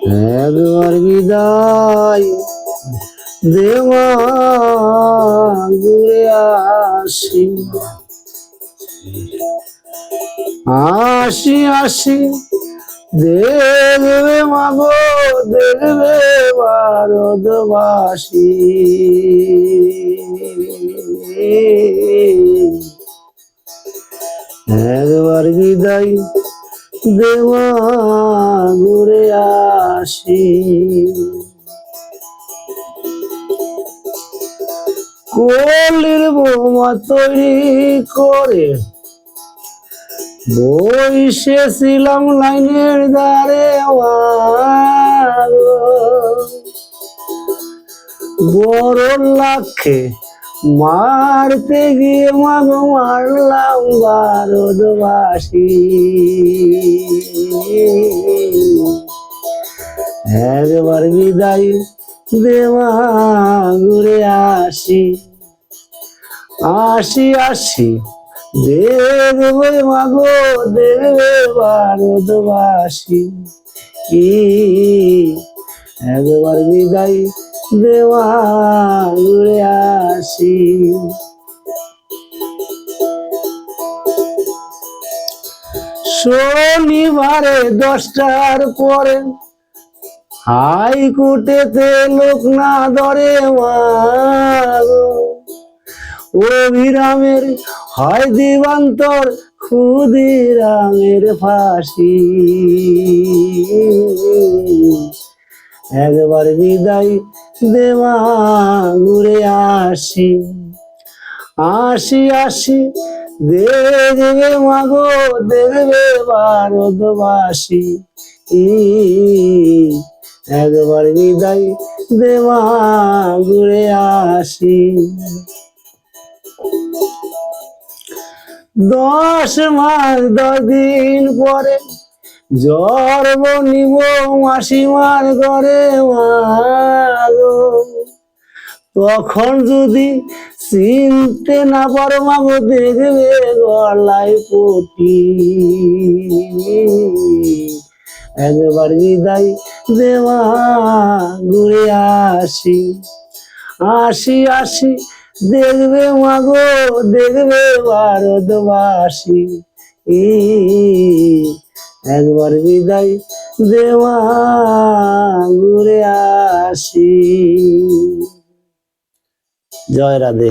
একবার বিদায় দেওয়া ঘুরে আসি আসি আসি দেখবে মাগো দেখবে ভারতবাসী একবার বিদায় দেওয়া ঘুরে আসি কলির বোমা তৈরি করে বসেছিলাম লাইনের ধারে বড় লাখে মারতে গিয়ে মাগো মারলাম ভারতবাসী একবার বিদায় দেওয়া ঘুরে আসি আসি আসি দেখবে মাগো দেখবে ভারতবাসী একবার বিদায় দেওয়া ঘুরে আসি শনিবারে 10টার পরে হাইকোর্টেতে লোক না ধরে মাগো অভিরামের হয় দিবান্তর ক্ষুদিরামের ফাঁসি একবার বিদায় দেওয়া ঘুরে আসি আসি আসি দেখবে মাগো দেখবে ভারতবাসী একবার বিদায় দেওয়া ঘুরে আসি 10 মাস 10 দিন পরে জন্ম নিব মাসিমার ঘরে মাগো তখন যদি চিনতে না পারো মাগো দেখবে গলায় পটি একবার বিদায় দেওয়া ঘুরে আসি আসি আসি দেখবে মাগো দেখবে ভারতবাসী একবার বিদায় দেওয়া ঘুরে আসি। জয় রাধে।